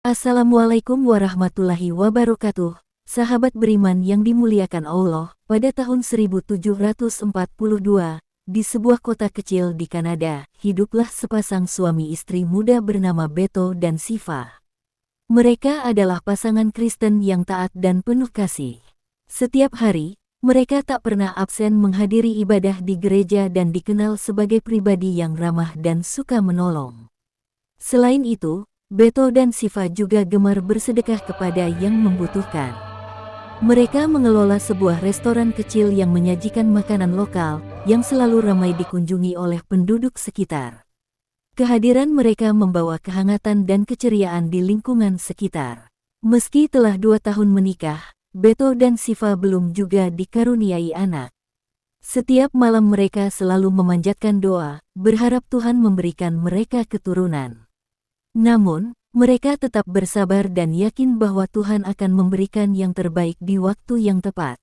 Assalamualaikum warahmatullahi wabarakatuh, sahabat beriman yang dimuliakan Allah. Pada tahun 1742, di sebuah kota kecil di Kanada, hiduplah sepasang suami istri muda bernama Beto dan Siva. Mereka adalah pasangan Kristen yang taat dan penuh kasih. Setiap hari, mereka tak pernah absen menghadiri ibadah di gereja dan dikenal sebagai pribadi yang ramah dan suka menolong. Selain itu, Beto dan Siva juga gemar bersedekah kepada yang membutuhkan. Mereka mengelola sebuah restoran kecil yang menyajikan makanan lokal, yang selalu ramai dikunjungi oleh penduduk sekitar. Kehadiran mereka membawa kehangatan dan keceriaan di lingkungan sekitar. Meski telah 2 tahun menikah, Beto dan Siva belum juga dikaruniai anak. Setiap malam mereka selalu memanjatkan doa, berharap Tuhan memberikan mereka keturunan. Namun, mereka tetap bersabar dan yakin bahwa Tuhan akan memberikan yang terbaik di waktu yang tepat.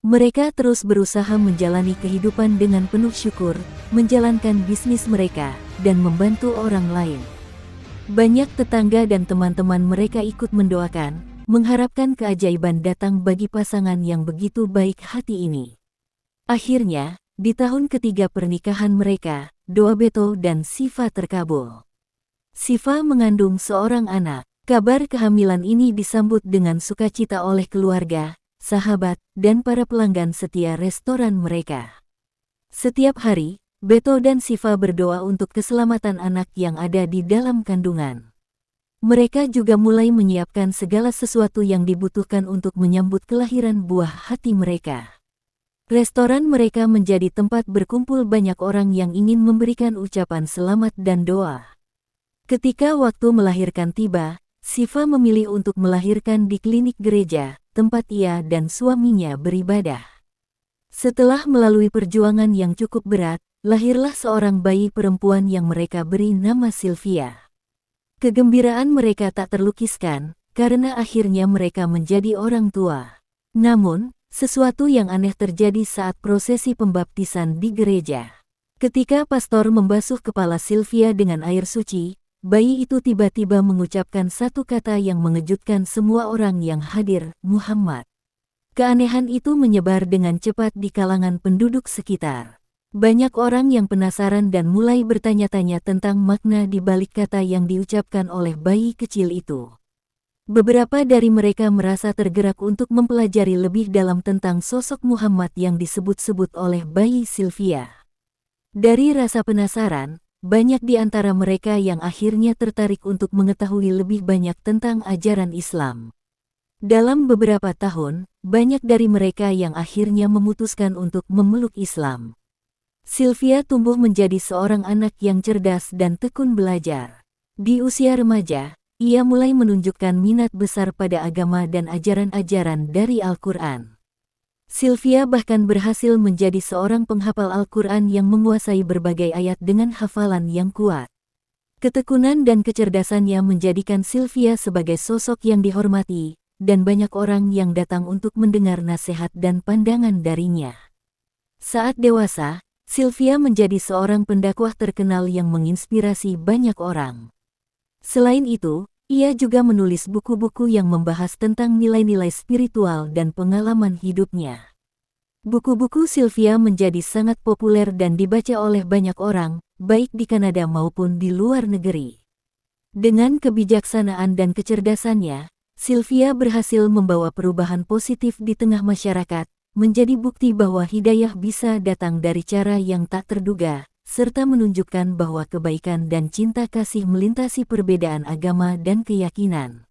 Mereka terus berusaha menjalani kehidupan dengan penuh syukur, menjalankan bisnis mereka, dan membantu orang lain. Banyak tetangga dan teman-teman mereka ikut mendoakan, mengharapkan keajaiban datang bagi pasangan yang begitu baik hati ini. Akhirnya, di tahun ketiga pernikahan mereka, doa Beto dan Siva terkabul. Siva mengandung seorang anak. Kabar kehamilan ini disambut dengan sukacita oleh keluarga, sahabat, dan para pelanggan setia restoran mereka. Setiap hari, Beto dan Siva berdoa untuk keselamatan anak yang ada di dalam kandungan. Mereka juga mulai menyiapkan segala sesuatu yang dibutuhkan untuk menyambut kelahiran buah hati mereka. Restoran mereka menjadi tempat berkumpul banyak orang yang ingin memberikan ucapan selamat dan doa. Ketika waktu melahirkan tiba, Siva memilih untuk melahirkan di klinik gereja, tempat ia dan suaminya beribadah. Setelah melalui perjuangan yang cukup berat, lahirlah seorang bayi perempuan yang mereka beri nama Sylvia. Kegembiraan mereka tak terlukiskan, karena akhirnya mereka menjadi orang tua. Namun, sesuatu yang aneh terjadi saat prosesi pembaptisan di gereja. Ketika pastor membasuh kepala Sylvia dengan air suci, bayi itu tiba-tiba mengucapkan satu kata yang mengejutkan semua orang yang hadir, Muhammad. Keanehan itu menyebar dengan cepat di kalangan penduduk sekitar. Banyak orang yang penasaran dan mulai bertanya-tanya tentang makna di balik kata yang diucapkan oleh bayi kecil itu. Beberapa dari mereka merasa tergerak untuk mempelajari lebih dalam tentang sosok Muhammad yang disebut-sebut oleh bayi Sylvia. Dari rasa penasaran, banyak di antara mereka yang akhirnya tertarik untuk mengetahui lebih banyak tentang ajaran Islam. Dalam beberapa tahun, banyak dari mereka yang akhirnya memutuskan untuk memeluk Islam. Sylvia tumbuh menjadi seorang anak yang cerdas dan tekun belajar. Di usia remaja, ia mulai menunjukkan minat besar pada agama dan ajaran-ajaran dari Al-Quran. Sylvia bahkan berhasil menjadi seorang penghafal Al-Quran yang menguasai berbagai ayat dengan hafalan yang kuat. Ketekunan dan kecerdasannya menjadikan Sylvia sebagai sosok yang dihormati, dan banyak orang yang datang untuk mendengar nasihat dan pandangan darinya. Saat dewasa, Sylvia menjadi seorang pendakwah terkenal yang menginspirasi banyak orang. Selain itu, ia juga menulis buku-buku yang membahas tentang nilai-nilai spiritual dan pengalaman hidupnya. Buku-buku Sylvia menjadi sangat populer dan dibaca oleh banyak orang, baik di Kanada maupun di luar negeri. Dengan kebijaksanaan dan kecerdasannya, Sylvia berhasil membawa perubahan positif di tengah masyarakat, menjadi bukti bahwa hidayah bisa datang dari cara yang tak terduga, serta menunjukkan bahwa kebaikan dan cinta kasih melintasi perbedaan agama dan keyakinan.